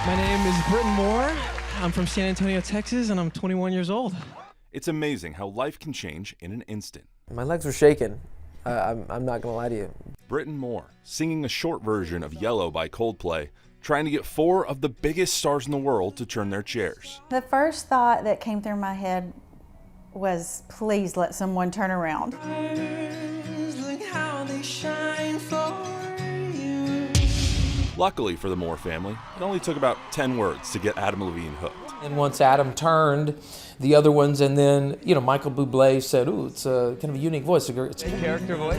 My name is Britton Moore. I'm from San Antonio, Texas, and I'm 21 years old. It's amazing how life can change in an instant. My legs were shaking. I'm not gonna lie to you. Britton Moore, singing a short version of Yellow by Coldplay, trying to get 4 of the biggest stars in the world to turn their chairs. The first thought that came through my head was, please let someone turn around. Look how they shine for you. Luckily for the Moore family, it only took about 10 words to get Adam Levine hooked. And once Adam turned, the other ones, and then, Michael Bublé said, ooh, it's a kind of a unique voice. It's a character voice?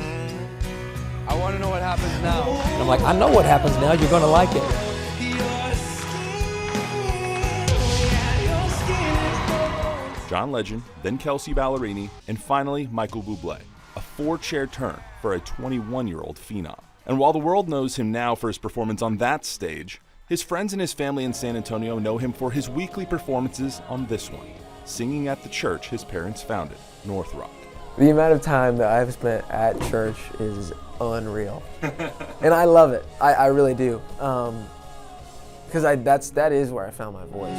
I want to know what happens now. And I'm like, I know what happens now. You're going to like it. John Legend, then Kelsey Ballerini, and finally Michael Bublé, a 4-chair turn for a 21-year-old phenom. And while the world knows him now for his performance on that stage, his friends and his family in San Antonio know him for his weekly performances on this one, singing at the church his parents founded, North Rock. The amount of time that I've spent at church is unreal. And I love it. I really do. Because that is where I found my voice.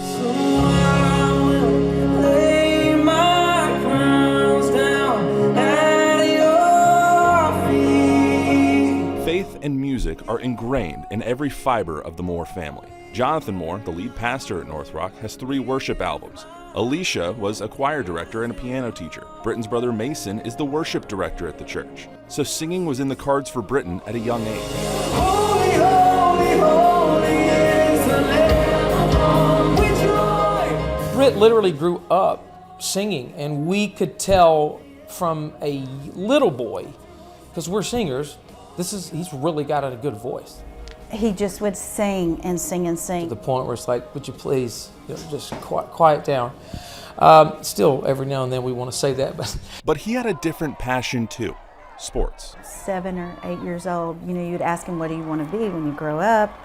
Faith and music are ingrained in every fiber of the Moore family. Jonathan Moore, the lead pastor at North Rock, has 3 worship albums. Alicia was a choir director and a piano teacher. Britton's brother Mason is the worship director at the church. So singing was in the cards for Britton at a young age. Holy, holy, holy is the Lamb with joy. Britt literally grew up singing, and we could tell from a little boy, because we're singers, he's really got a good voice. He just would sing and sing and sing. To the point where it's like, would you please just quiet down? Still, every now and then we want to say that. But he had a different passion too, sports. 7 or 8 years old, you'd ask him, what do you want to be when you grow up?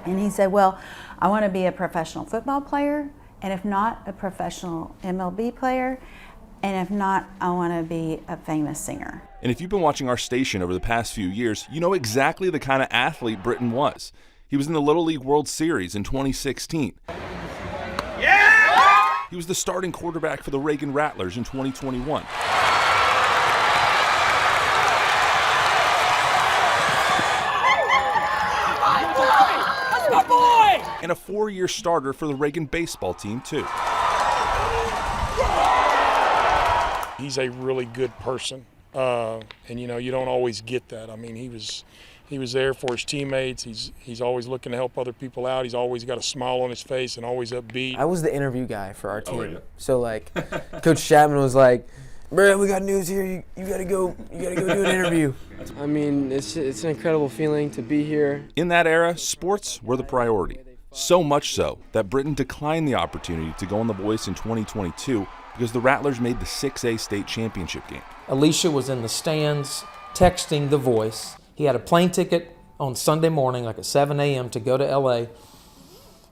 And he said, well, I want to be a professional football player, and if not, a professional MLB player, and if not, I want to be a famous singer. And if you've been watching our station over the past few years, you know exactly the kind of athlete Britton was. He was in the Little League World Series in 2016. Yeah! He was the starting quarterback for the Reagan Rattlers in 2021. That's my boy! And a 4-year starter for the Reagan baseball team too. He's a really good person, and you don't always get that. I mean, he was there for his teammates. He's always looking to help other people out. He's always got a smile on his face and always upbeat. I was the interview guy for our team. Yeah. So Coach Chapman was like, "Bro, we got news here. You gotta go do an interview." I mean, it's an incredible feeling to be here. In that era, sports were the priority. So much so that Britton declined the opportunity to go on The Voice in 2022 because the Rattlers made the 6A state championship game. Alicia was in the stands texting The Voice. He had a plane ticket on Sunday morning, like at 7 a.m. to go to L.A.,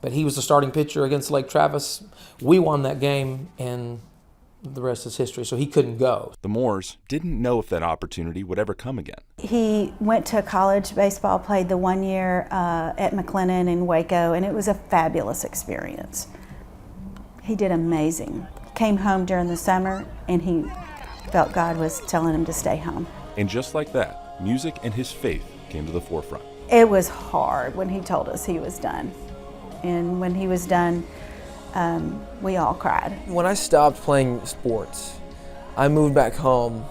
but he was the starting pitcher against Lake Travis. We won that game, and the rest is history, so he couldn't go. The Moores didn't know if that opportunity would ever come again. He went to college baseball, played the 1 year at McLennan in Waco, and it was a fabulous experience. He did amazing. Came home during the summer, and he felt God was telling him to stay home. And just like that, music and his faith came to the forefront. It was hard when he told us he was done. And when he was done, we all cried. When I stopped playing sports, I moved back home.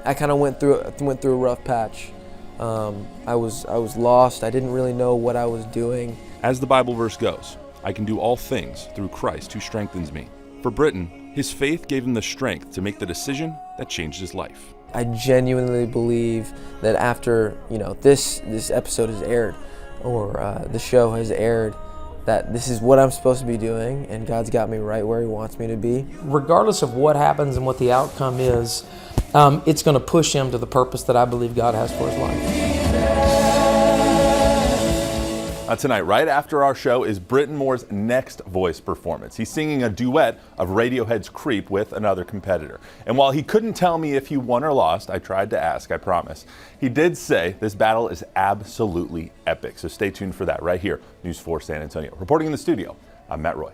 I kind of went through a rough patch. I was lost. I didn't really know what I was doing. As the Bible verse goes, I can do all things through Christ who strengthens me. For Britton, his faith gave him the strength to make the decision that changed his life. I genuinely believe that after this episode has aired, or the show has aired, that this is what I'm supposed to be doing, and God's got me right where He wants me to be. Regardless of what happens and what the outcome is, it's going to push him to the purpose that I believe God has for his life. Tonight, right after our show, is Britton Moore's next voice performance. He's singing a duet of Radiohead's Creep with another competitor. And while he couldn't tell me if he won or lost, I tried to ask, I promise. He did say this battle is absolutely epic. So stay tuned for that right here, News 4 San Antonio. Reporting in the studio, I'm Matt Roy.